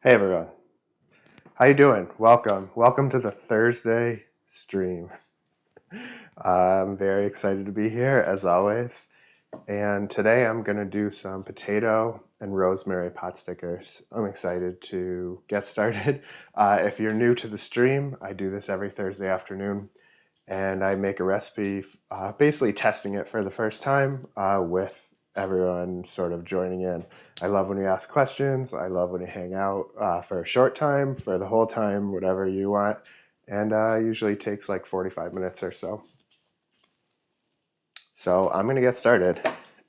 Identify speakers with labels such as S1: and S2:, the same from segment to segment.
S1: Hey everyone, how you doing? Welcome to the Thursday stream. I'm very excited to be here as always, and today I'm gonna do some potato and rosemary potstickers. I'm excited to get started. If you're new to the stream, I do this every Thursday afternoon, and I make a recipe, basically testing it for the first time with everyone sort of joining in. I love when you ask questions. I love when you hang out for a short time, for the whole time, whatever you want. And usually takes like 45 minutes or so. So I'm going to get started.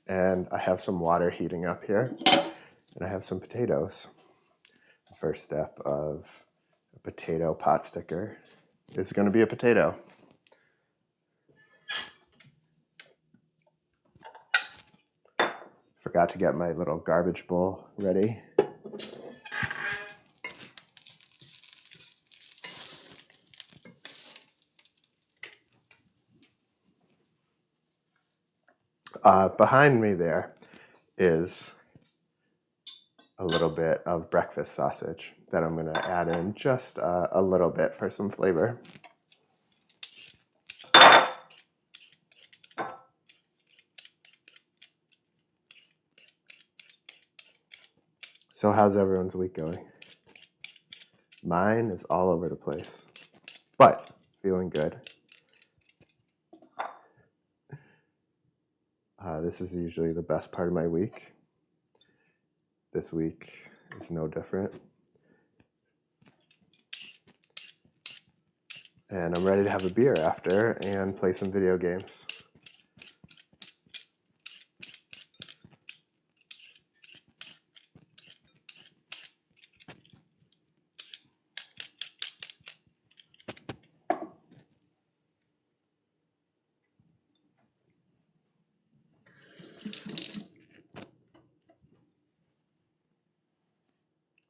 S1: And I have some water heating up here. And I have some potatoes. The first step of a potato pot sticker is going to be a potato. Forgot to get my little garbage bowl ready. Behind me there is a little bit of breakfast sausage that I'm going to add in just a little bit for some flavor. So how's everyone's week going? Mine is all over the place, but feeling good. This is usually the best part of my week. This week is no different. And I'm ready to have a beer after and play some video games.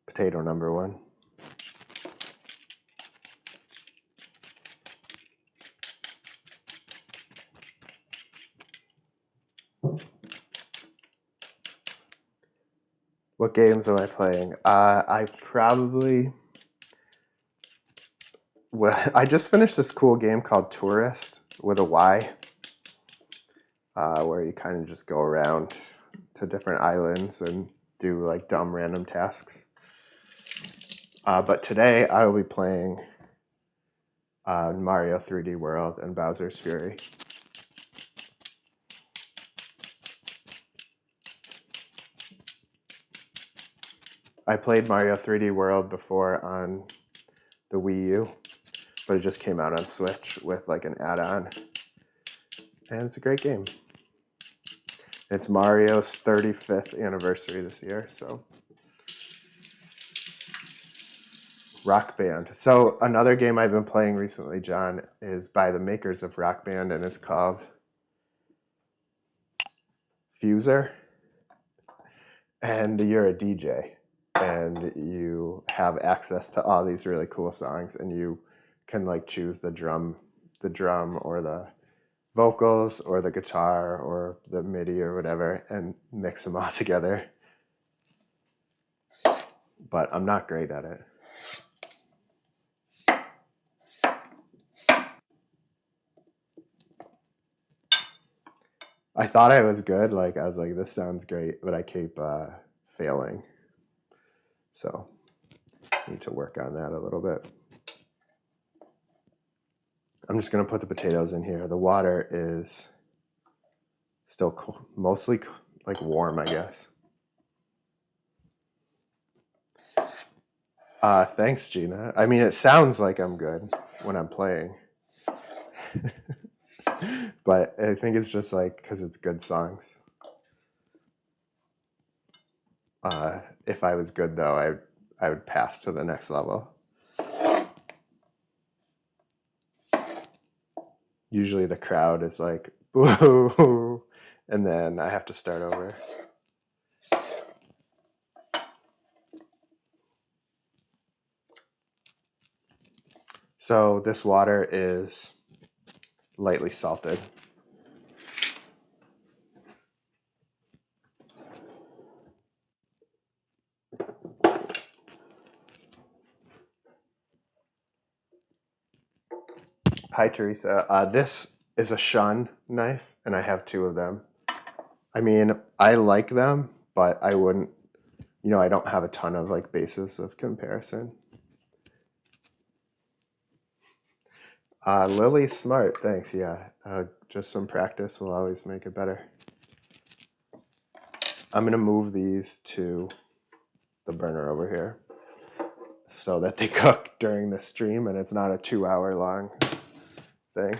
S1: Potato number one. What games am I playing? I just finished this cool game called Tourist with a Y, where you kind of just go around to different islands and do like dumb random tasks. But today I will be playing Mario 3D World and Bowser's Fury. I played Mario 3D World before on the Wii U, but it just came out on Switch with like an add-on. And it's a great game. It's Mario's 35th anniversary this year, so. Rock Band. So another game I've been playing recently, John, is by the makers of Rock Band, and it's called Fuser. And you're a DJ, and you have access to all these really cool songs, and you can like choose the drum or the vocals or the guitar or the MIDI or whatever and mix them all together. But I'm not great at it. I thought I was good. Like I was like, this sounds great, but I keep failing. So I need to work on that a little bit. I'm just going to put the potatoes in here. The water is still cool, mostly like warm, I guess. Thanks, Gina. I mean, it sounds like I'm good when I'm playing. But I think it's just like because it's good songs. If I was good, though, I would pass to the next level. Usually the crowd is like, boo, and then I have to start over. So this water is lightly salted. Hi, Teresa. This is a shun knife, and I have 2 of them. I mean, I like them, but I wouldn't, I don't have a ton of like basis of comparison. Lily's smart, thanks. Yeah, just some practice will always make it better. I'm gonna move these to the burner over here so that they cook during the stream and it's not a 2-hour long thing.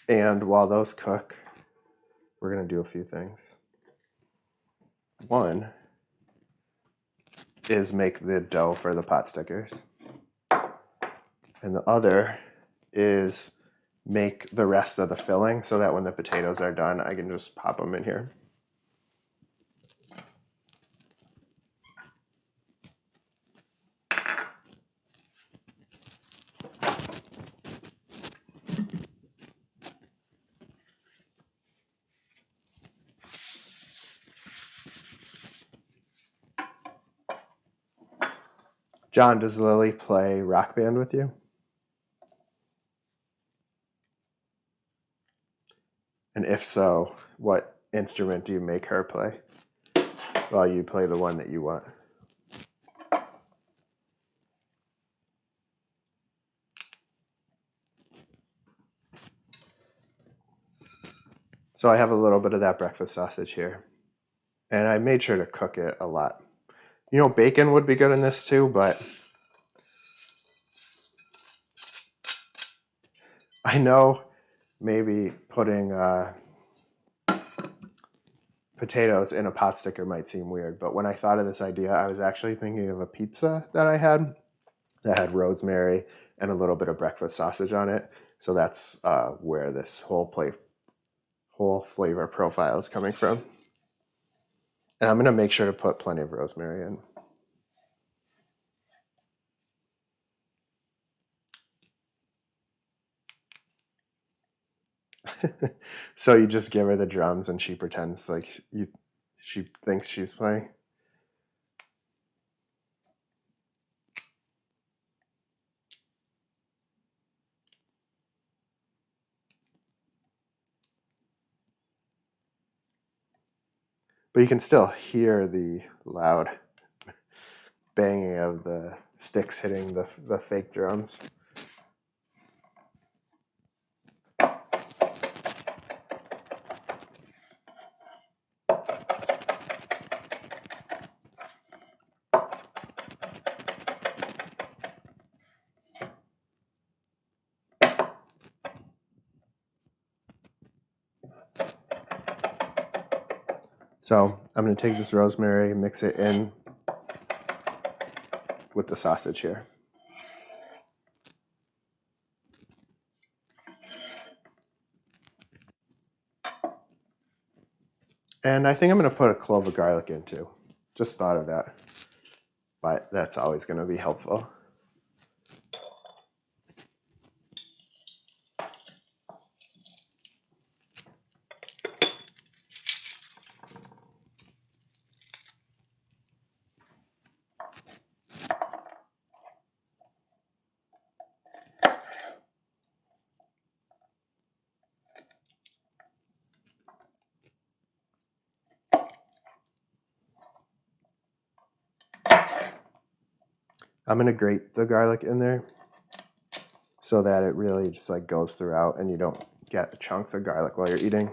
S1: And while those cook, we're going to do a few things. One is make the dough for the pot stickers. And the other is make the rest of the filling so that when the potatoes are done, I can just pop them in here. John, does Lily play rock band with you? And if so, what instrument do you make her play while you play the one that you want? So I have a little bit of that breakfast sausage here. And I made sure to cook it a lot. Bacon would be good in this too, but I know maybe putting potatoes in a pot sticker might seem weird, but when I thought of this idea, I was actually thinking of a pizza that I had that had rosemary and a little bit of breakfast sausage on it. So that's where this whole flavor profile is coming from. And I'm going to make sure to put plenty of rosemary in. So you just give her the drums and she pretends like she thinks she's playing. But you can still hear the loud banging of the sticks hitting the fake drums. So I'm going to take this rosemary, mix it in with the sausage here. And I think I'm going to put a clove of garlic in too. Just thought of that. But that's always going to be helpful. I'm going to grate the garlic in there so that it really just like goes throughout and you don't get chunks of garlic while you're eating.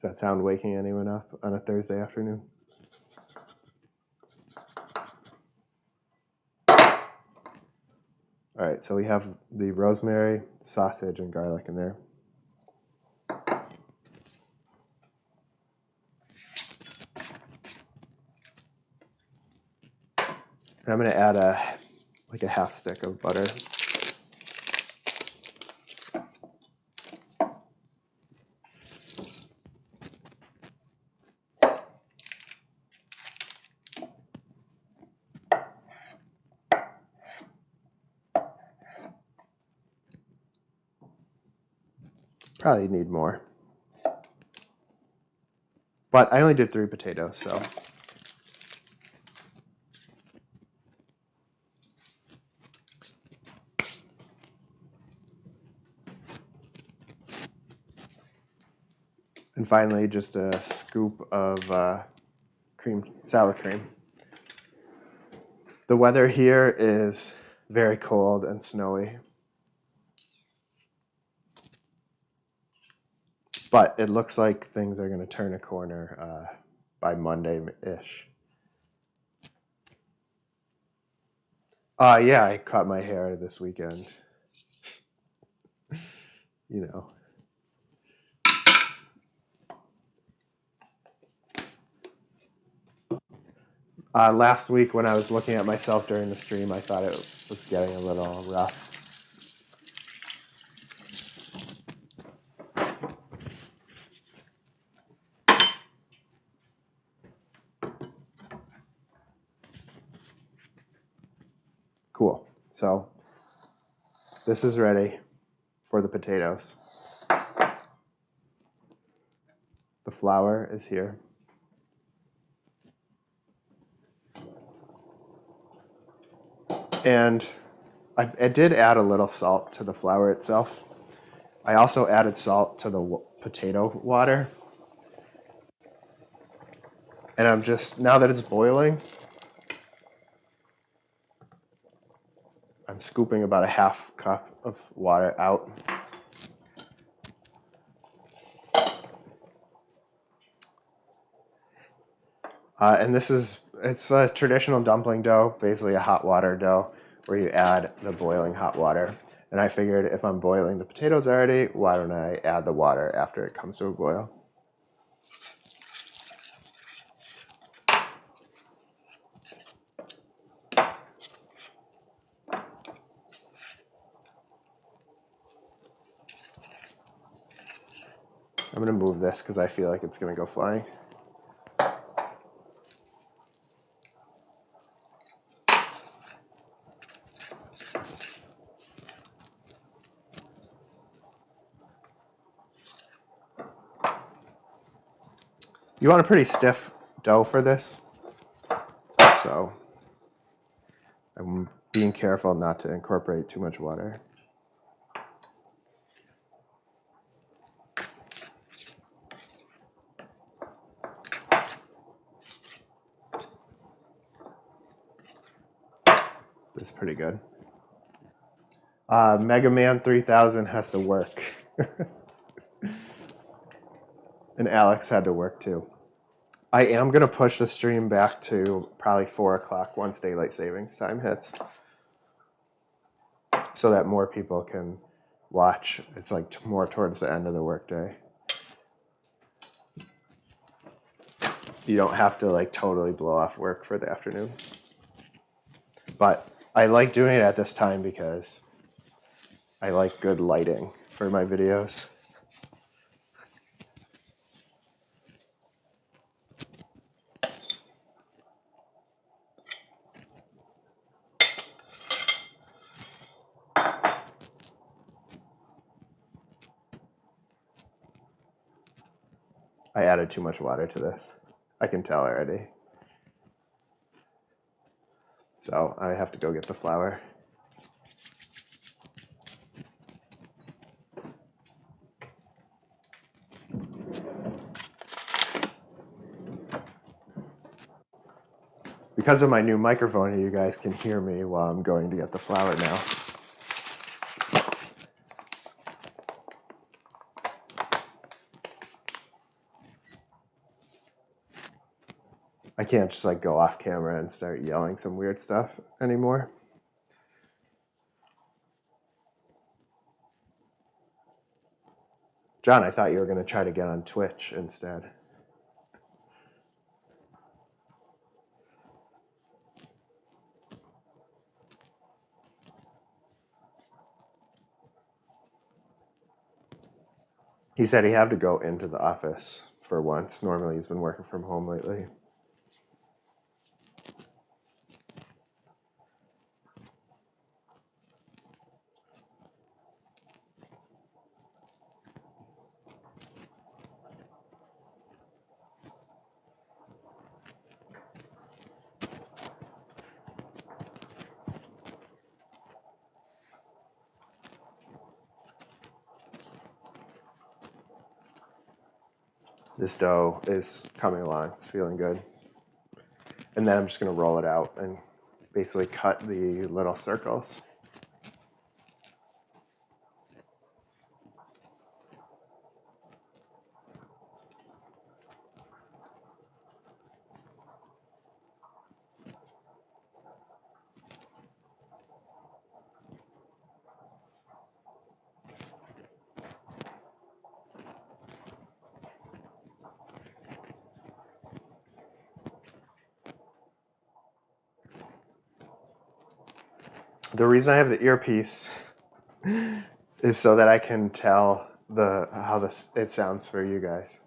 S1: Does that sound waking anyone up on a Thursday afternoon? it. So we have the rosemary, sausage, and garlic in there. And I'm going to add like a half stick of butter. Probably need more. But I only did 3 potatoes, so. And finally, just a scoop of sour cream. The weather here is very cold and snowy. But it looks like things are going to turn a corner by Monday-ish. Yeah, I cut my hair this weekend. You know. Last week when I was looking at myself during the stream, I thought it was getting a little rough. Cool. So this is ready for the potatoes. The flour is here. And I did add a little salt to the flour itself. I also added salt to the potato water. And I'm just, now that it's boiling, I'm scooping about a half cup of water out. And it's a traditional dumpling dough, basically a hot water dough, where you add the boiling hot water. And I figured if I'm boiling the potatoes already, why don't I add the water after it comes to a boil? I'm going to move this because I feel like it's going to go flying. You want a pretty stiff dough for this, so I'm being careful not to incorporate too much water. This is pretty good. Mega Man 3000 has to work. And Alex had to work too. I am going to push the stream back to probably 4 o'clock once daylight savings time hits, so that more people can watch. It's like more towards the end of the workday. You don't have to like totally blow off work for the afternoon. But I like doing it at this time because I like good lighting for my videos. I added too much water to this. I can tell already. So I have to go get the flour. Because of my new microphone, you guys can hear me while I'm going to get the flour now. I can't just like go off camera and start yelling some weird stuff anymore. John, I thought you were going to try to get on Twitch instead. He said he had to go into the office for once. Normally he's been working from home lately. This dough is coming along. It's feeling good. And then I'm just going to roll it out and basically cut the little circles. The reason I have the earpiece is so that I can tell how it sounds for you guys.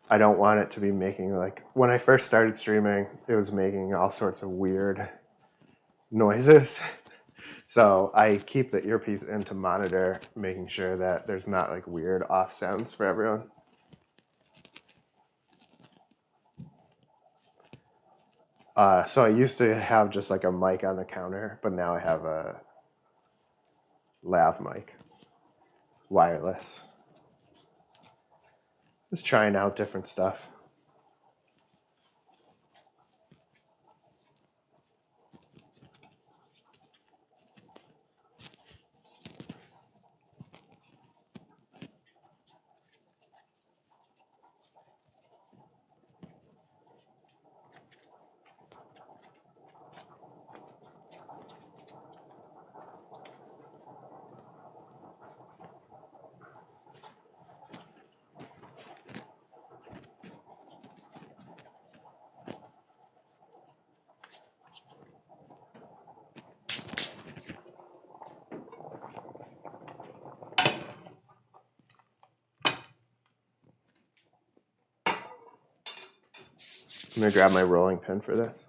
S1: I don't want it to be making, like, when I first started streaming, it was making all sorts of weird noises. So I keep the earpiece in to monitor, making sure that there's not like weird off sounds for everyone. So I used to have just like a mic on the counter, but now I have a lav mic, wireless. Just trying out different stuff. I'm gonna grab my rolling pin for this.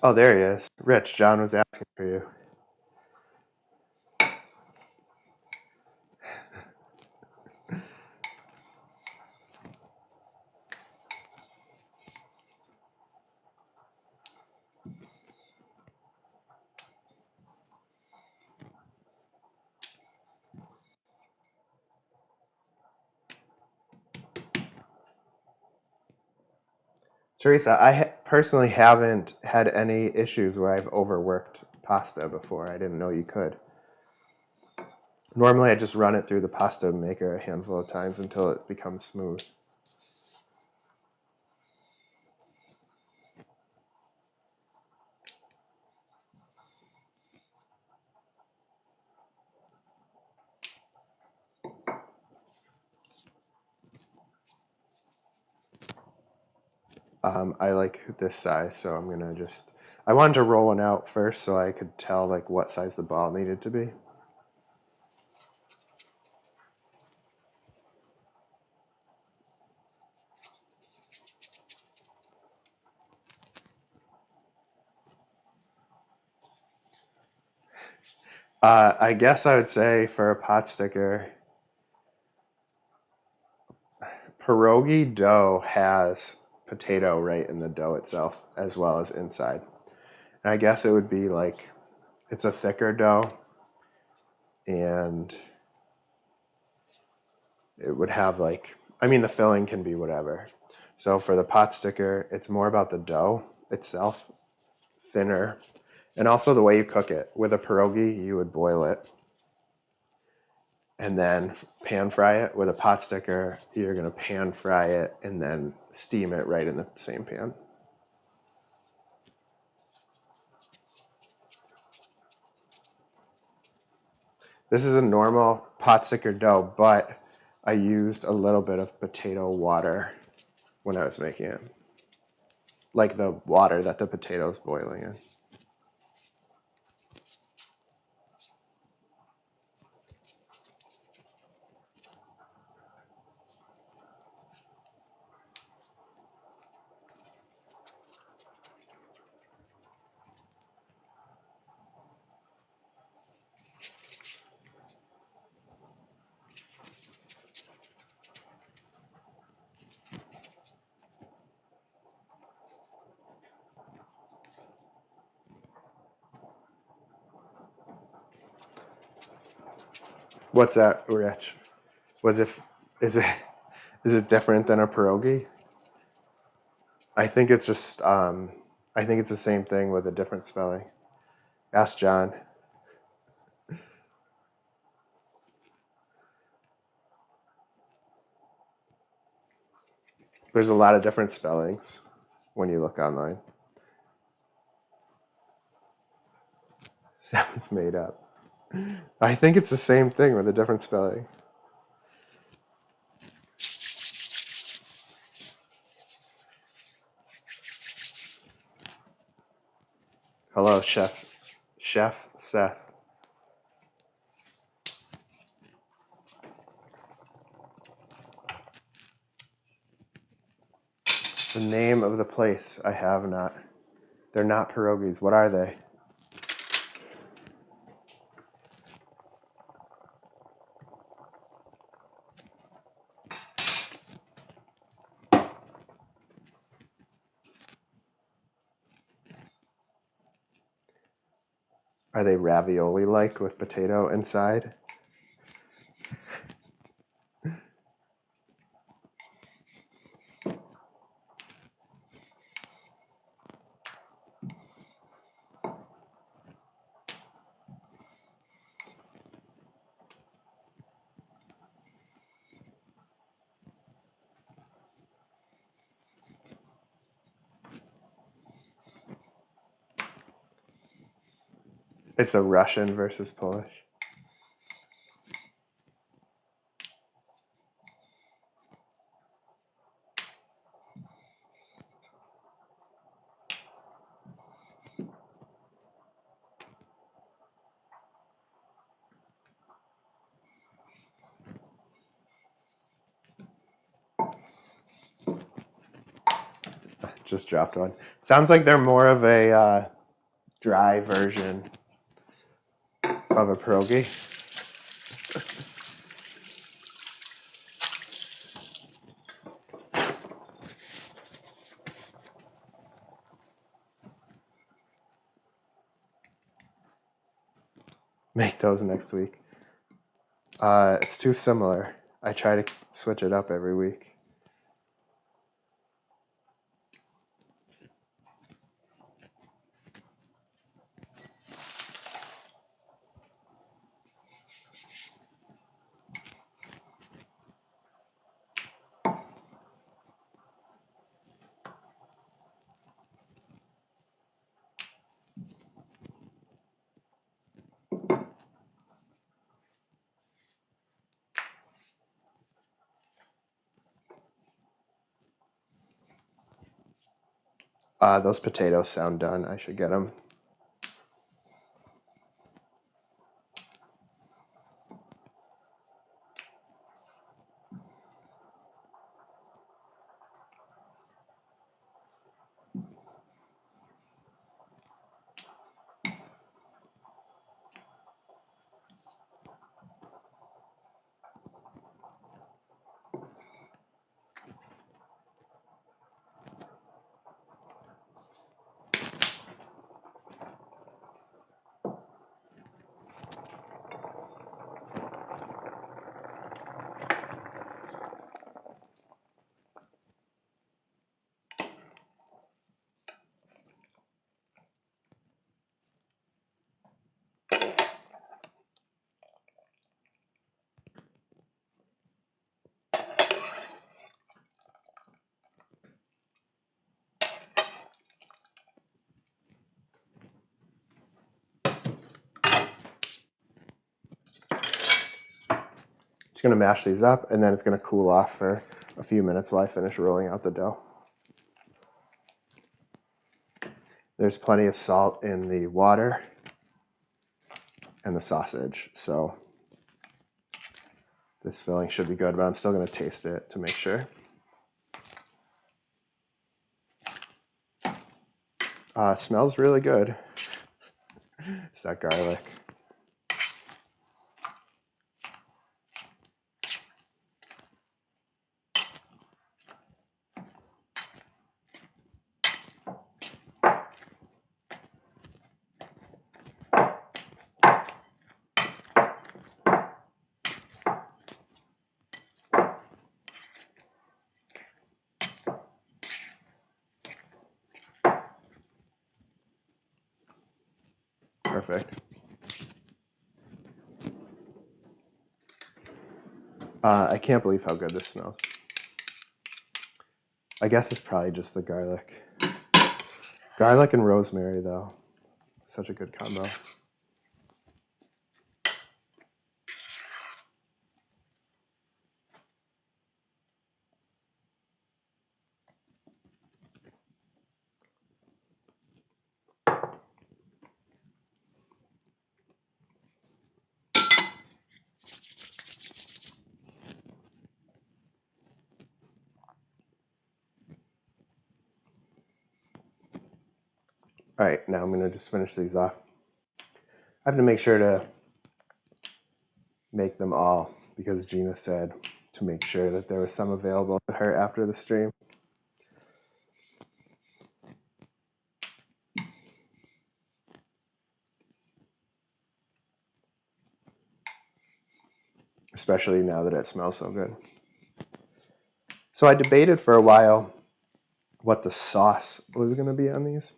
S1: Oh, there he is. Rich, John was asking for you. Teresa, I personally haven't had any issues where I've overworked pasta before. I didn't know you could. Normally, I just run it through the pasta maker a handful of times until it becomes smooth. I like this size, so I'm gonna just... I wanted to roll one out first so I could tell like what size the ball needed to be. I guess I would say for a pot sticker, pierogi dough has potato right in the dough itself as well as inside. And I guess it would be like, it's a thicker dough and it would have like, I mean, the filling can be whatever. So for the pot sticker, it's more about the dough itself thinner. And also the way you cook it. With a pierogi, you would boil it and then pan fry it. With a pot sticker, you're going to pan fry it and then steam it right in the same pan. This is a normal pot sticker dough, but I used a little bit of potato water when I was making it. Like the water that the potato's boiling in. What's that, Rich? Was it is it is it different than a pierogi? I think it's just I think it's the same thing with a different spelling. Ask John. There's a lot of different spellings when you look online. Sounds made up. I think it's the same thing with a different spelling. Hello, Chef Seth. The name of the place I have not. They're not pierogies. What are they? Are they ravioli-like with potato inside? It's a Russian versus Polish. Just dropped one. Sounds like they're more of a dry version of a pierogi. Make those next week. It's too similar. I try to switch it up every week. Those potatoes sound done. I should get them. going to mash these up, and then it's going to cool off for a few minutes while I finish rolling out the dough. There's plenty of salt in the water and the sausage, so this filling should be good, but I'm still going to taste it to make sure. Smells really good. It's that garlic. Perfect. I can't believe how good this smells. I guess it's probably just the garlic. Garlic and rosemary, though. Such a good combo. All right, now I'm going to just finish these off. I have to make sure to make them all because Gina said to make sure that there was some available to her after the stream. Especially now that it smells so good. So I debated for a while what the sauce was going to be on these.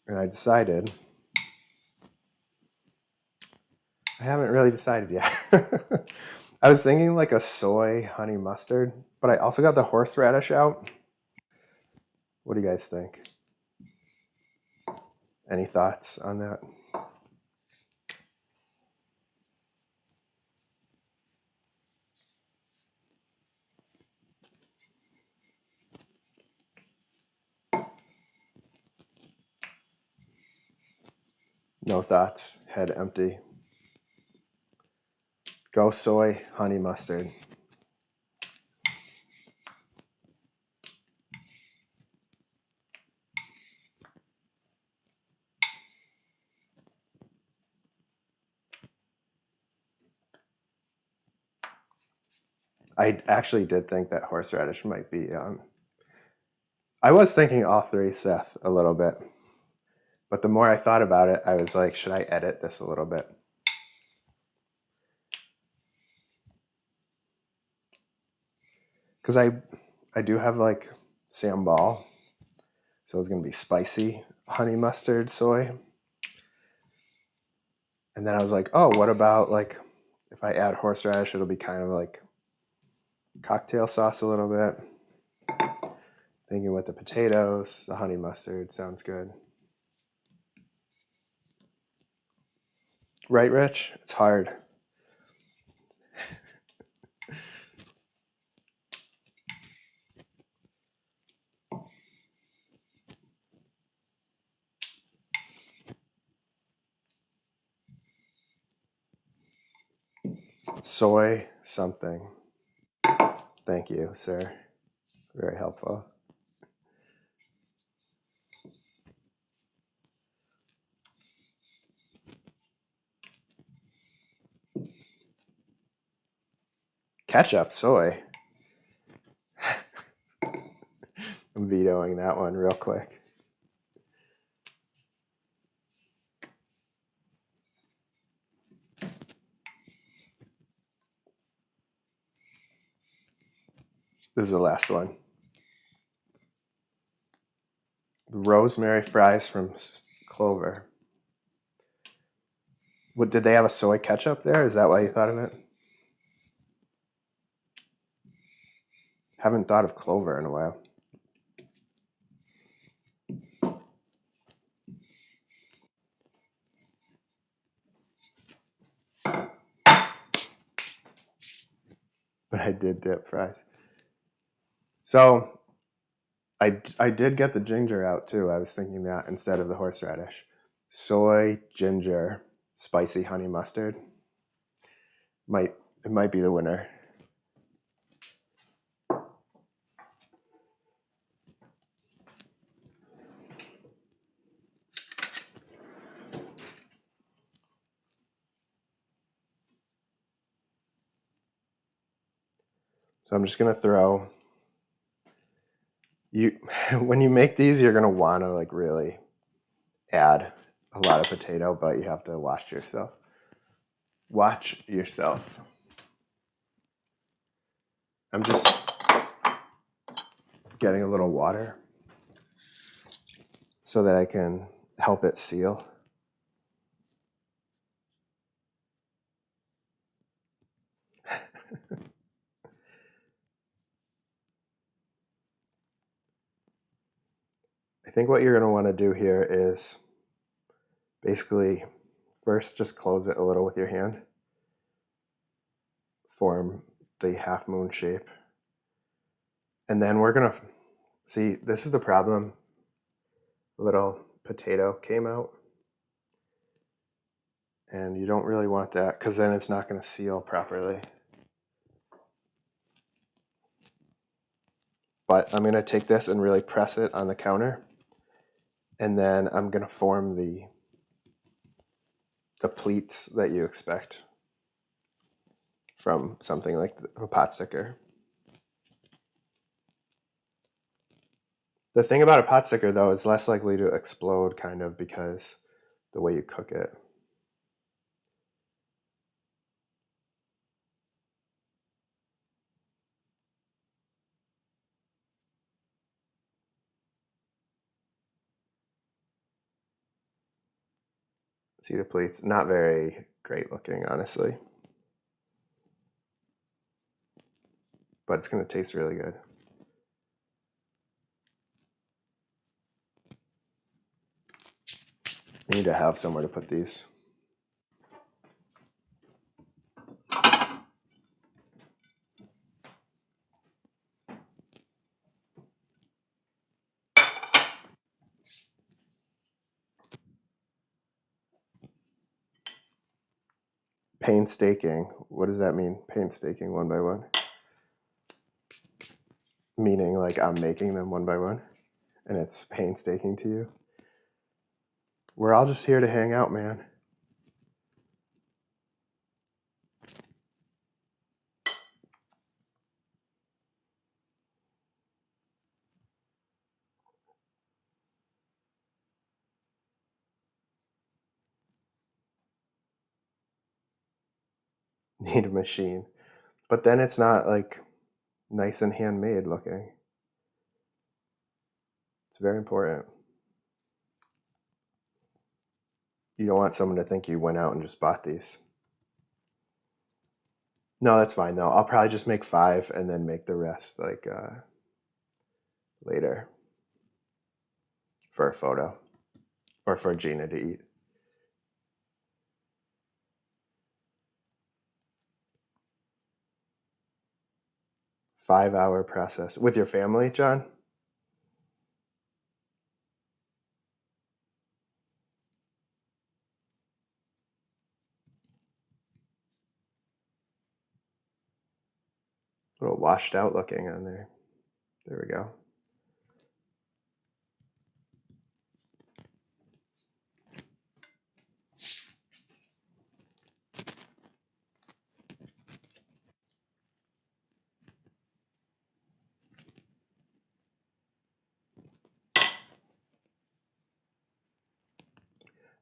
S1: And I decided, I haven't really decided yet. I was thinking like a soy honey mustard, but I also got the horseradish out. What do you guys think? Any thoughts on that? No thoughts, head empty. Go soy honey mustard. I actually did think that horseradish might be, I was thinking all three, Seth, a little bit. But the more I thought about it, I was like, should I edit this a little bit? Because I do have like sambal, so it's going to be spicy honey mustard soy. And then I was like, oh, what about like if I add horseradish, it'll be kind of like cocktail sauce a little bit. Thinking with the potatoes, the honey mustard sounds good. Right, Rich? It's hard. Soy something. Thank you, sir. Very helpful. Ketchup, soy. I'm vetoing that one real quick. This is the last one. Rosemary fries from Clover. What, did they have a soy ketchup there? Is that why you thought of it? Haven't thought of Clover in a while. I did dip fries. So I did get the ginger out too. I was thinking that instead of the horseradish. Soy, ginger, spicy honey mustard. It might be the winner. So I'm just gonna throw you when you make these, you're gonna want to like really add a lot of potato, but you have to watch yourself. Watch yourself. I'm just getting a little water so that I can help it seal. I think what you're going to want to do here is basically first just close it a little with your hand, form the half moon shape, and then we're going to see, this is the problem. A little potato came out, and you don't really want that because then it's not going to seal properly. But I'm going to take this and really press it on the counter, and then I'm going to form the pleats that you expect from something like a pot sticker. The thing about a pot sticker, though, is less likely to explode kind of because the way you cook it. See the pleats? Not very great looking, honestly. But it's going to taste really good. You need to have somewhere to put these. Painstaking. What does that mean? Painstaking one by one? Meaning like I'm making them one by one and it's painstaking to you? We're all just here to hang out, man. Need a machine. But then it's not like nice and handmade looking. It's very important. You don't want someone to think you went out and just bought these. No, that's fine though. I'll probably just make 5 and then make the rest like later for a photo or for Gina to eat. 5-hour process with your family, John? A little washed out looking on there. There we go.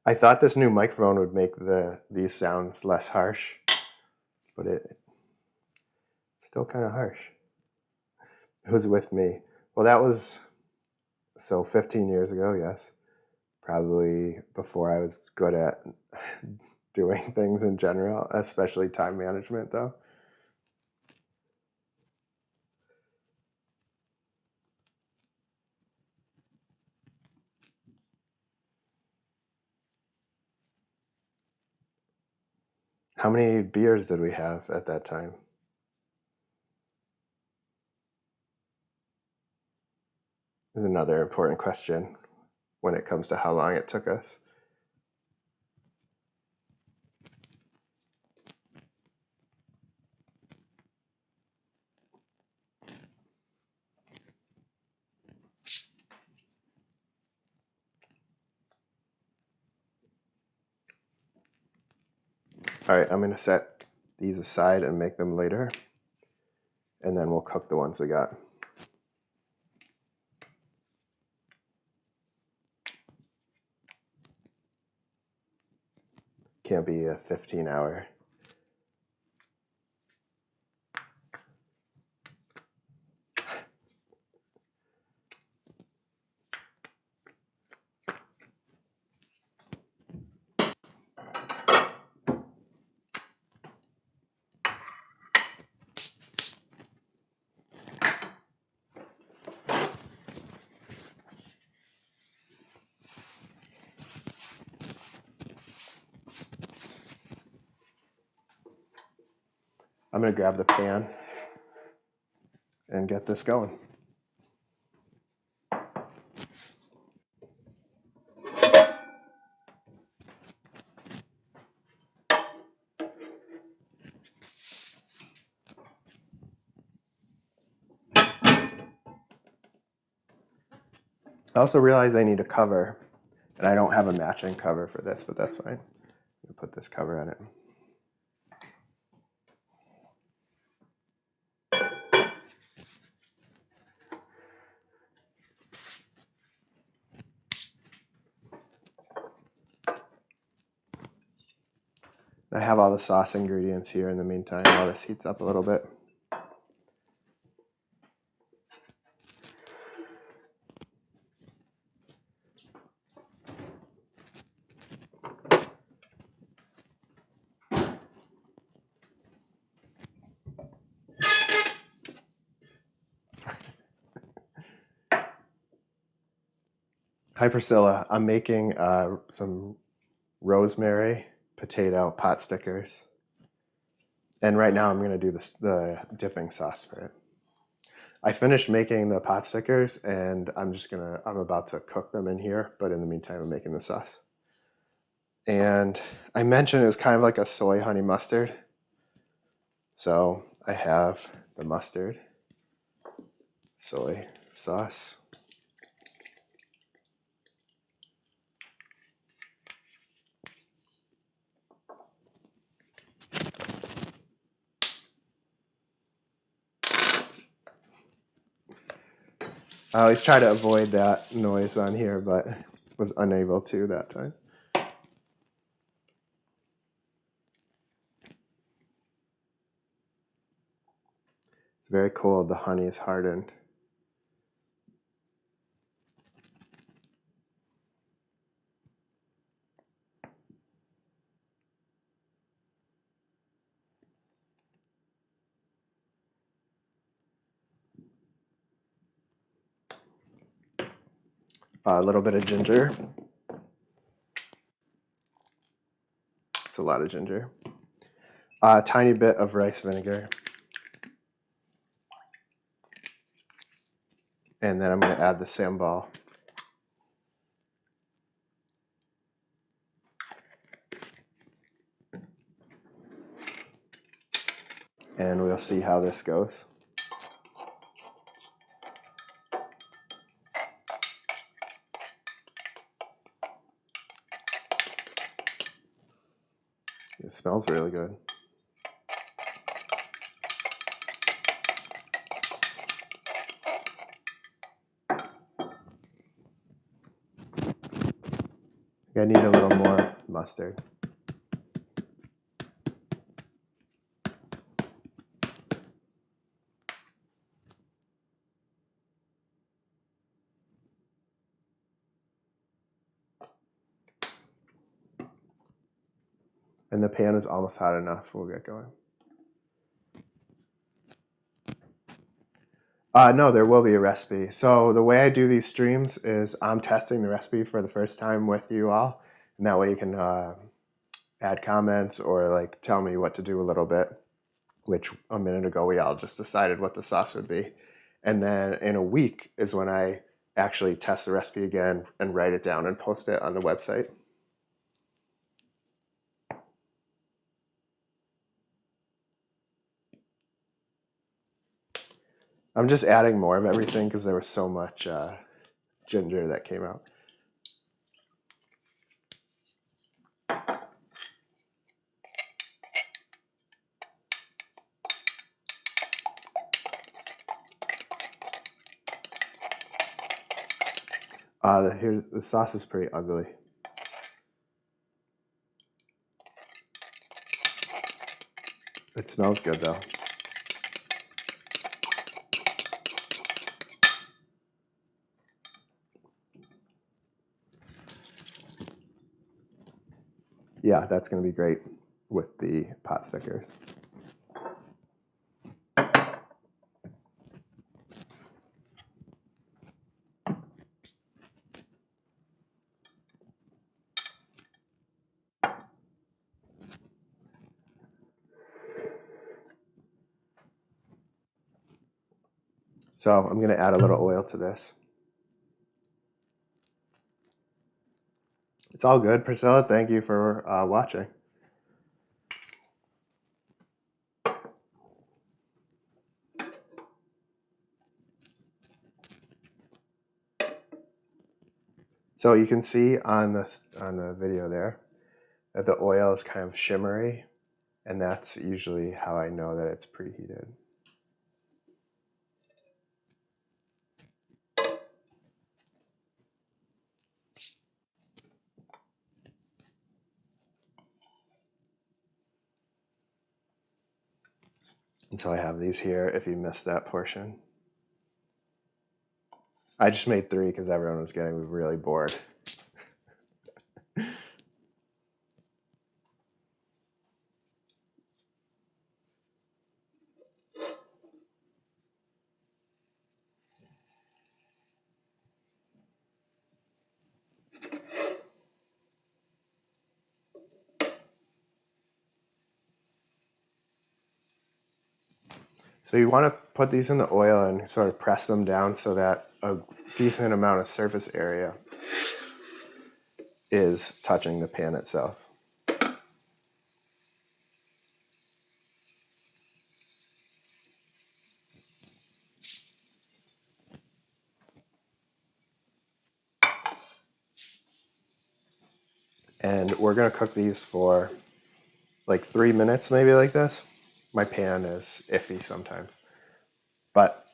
S1: I thought this new microphone would make these sounds less harsh, but it's still kind of harsh. Who's with me? Well, that was 15 years ago, yes. Probably before I was good at doing things in general, especially time management, though. How many beers did we have at that time? is another important question when it comes to how long it took us. All right, I'm going to set these aside and make them later, and then we'll cook the ones we got. Can't be a 15-hour. I'm going to grab the pan and get this going. I also realize I need a cover, and I don't have a matching cover for this, but that's fine. I'm going to put this cover on it. I have all the sauce ingredients here in the meantime while this heats up a little bit. Hi Priscilla, I'm making some rosemary potato pot stickers. And right now I'm going to do the dipping sauce for it. I finished making the pot stickers and I'm about to cook them in here, but in the meantime I'm making the sauce. And I mentioned it was kind of like a soy honey mustard. So I have the mustard, soy sauce, I always try to avoid that noise on here, but was unable to that time. It's very cold. The honey is hardened. A little bit of ginger. It's a lot of ginger. A tiny bit of rice vinegar. And then I'm going to add the sambal. And we'll see how this goes. It smells really good. I need a little more mustard. And the pan is almost hot enough. We'll get going. No, there will be a recipe. So the way I do these streams is I'm testing the recipe for the first time with you all. And that way you can add comments or like tell me what to do a little bit, which a minute ago we all just decided what the sauce would be. And then in a week is when I actually test the recipe again and write it down and post it on the website. I'm just adding more of everything because there was so much ginger that came out. Here, the sauce is pretty ugly. It smells good though. Yeah, that's going to be great with the pot stickers. So I'm going to add a little oil to this. It's all good, Priscilla. Thank you for watching. So you can see on the video there that the oil is kind of shimmery, and that's usually how I know that it's preheated. And so I have these here if you missed that portion. I just made 3 because everyone was getting really bored. So you want to put these in the oil and sort of press them down so that a decent amount of surface area is touching the pan itself. And we're going to cook these for like 3 minutes, maybe like this. My pan is iffy sometimes. But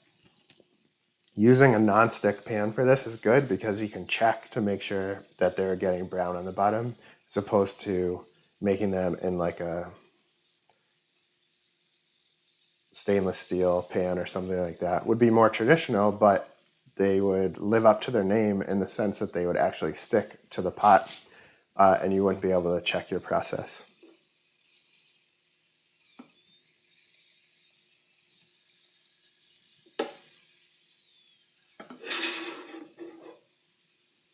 S1: using a non-stick pan for this is good because you can check to make sure that they're getting brown on the bottom, as opposed to making them in like a stainless steel pan or something like that. Would be more traditional, but they would live up to their name in the sense that they would actually stick to the pot, and you wouldn't be able to check your process.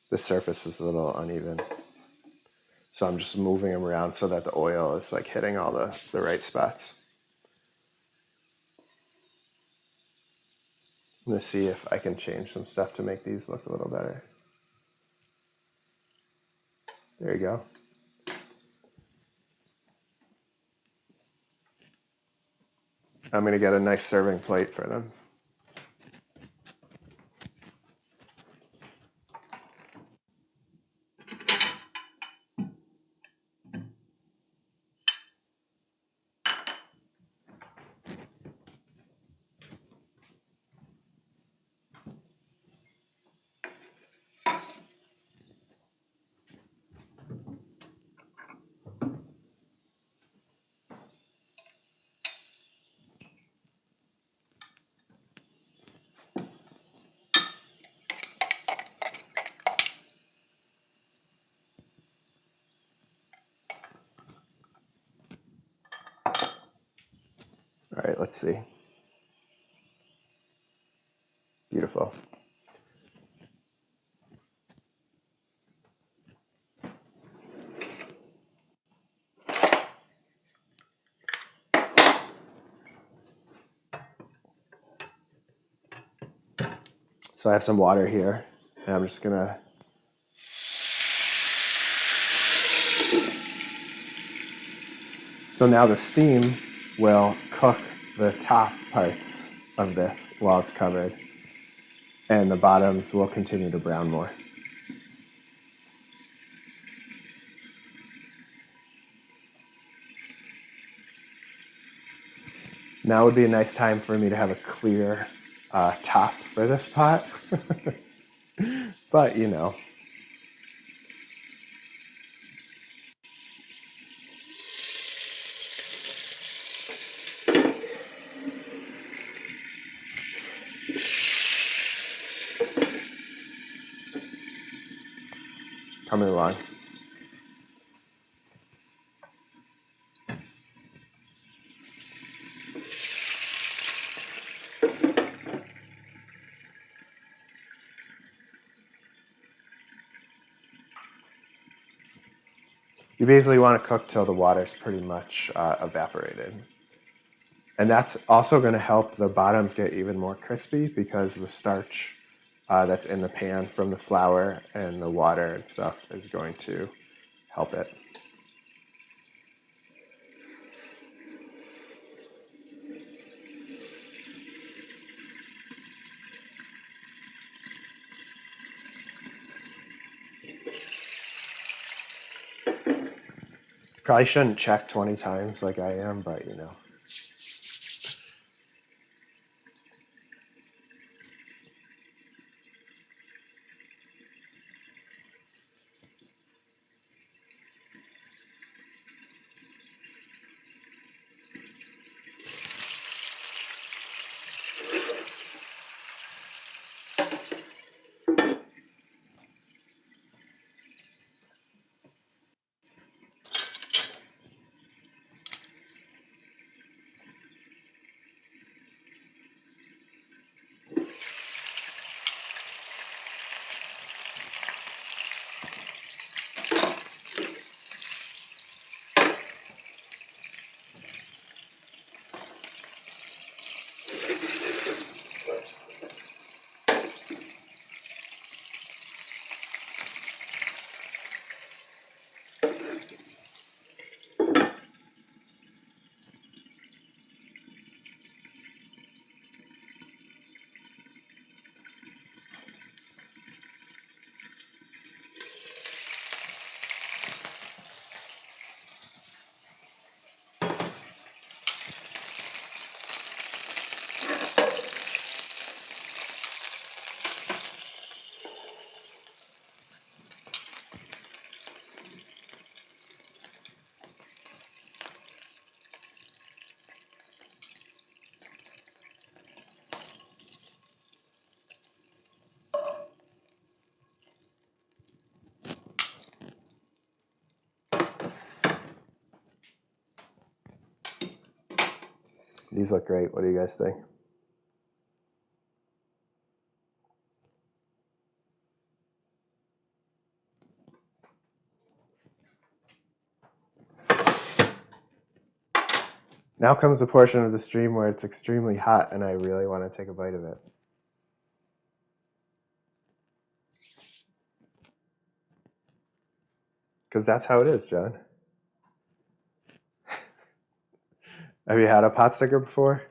S1: The surface is a little uneven, so I'm just moving them around so that the oil is like hitting all the right spots. I'm going to see if I can change some stuff to make these look a little better. There you go. I'm going to get a nice serving plate for them. All right, let's see. Beautiful. So I have some water here. And I'm just gonna so now the steam will cook the top parts of this while it's covered, and the bottoms will continue to brown more. Now would be a nice time for me to have a clear top for this pot. But, you know. Coming along. You basically want to cook till the water's pretty much evaporated. And that's also going to help the bottoms get even more crispy because the starch that's in the pan from the flour and the water and stuff is going to help it. Probably shouldn't check 20 times like I am, but you know. These look great. What do you guys think? Now comes the portion of the stream where it's extremely hot and I really want to take a bite of it. Because that's how it is, John. Have you had a pot sticker before?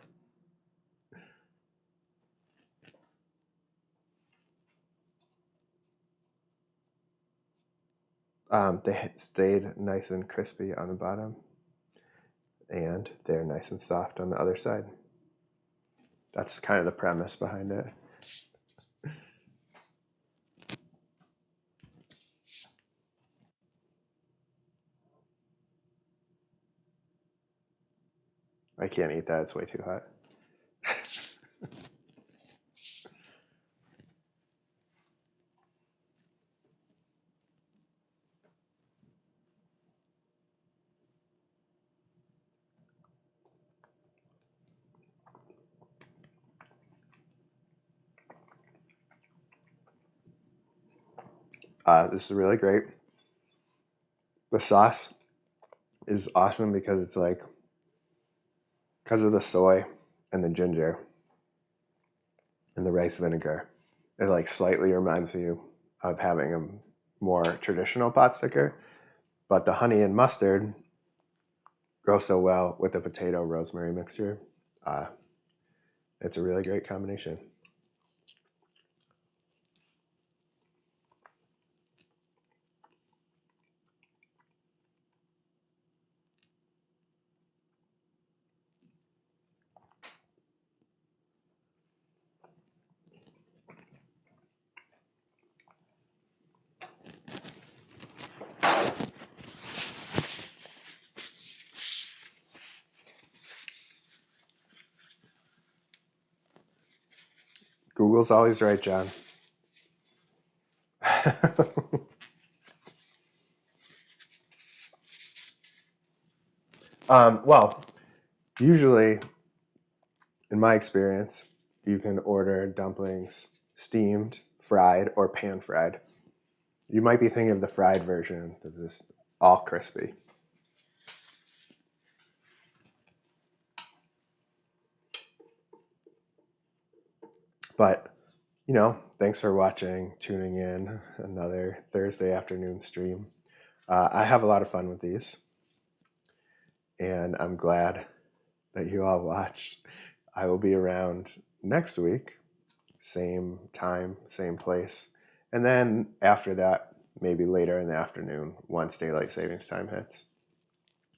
S1: They stayed nice and crispy on the bottom, and they're nice and soft on the other side. That's kind of the premise behind it. I can't eat that, it's way too hot. This is really great. The sauce is awesome because it's like, because of the soy and the ginger and the rice vinegar. It like slightly reminds you of having a more traditional pot sticker, but the honey and mustard go so well with the potato rosemary mixture. Uh, it's a really great combination. Google's always right, John. Well, usually, in my experience, you can order dumplings steamed, fried, or pan fried. You might be thinking of the fried version that's just all crispy. But, thanks for watching, tuning in, another Thursday afternoon stream. I have a lot of fun with these, and I'm glad that you all watched. I will be around next week, same time, same place. And then after that, maybe later in the afternoon, once daylight savings time hits.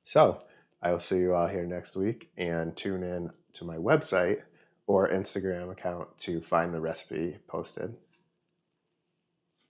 S1: So I will see you all here next week, and tune in to my website or Instagram account to find the recipe posted.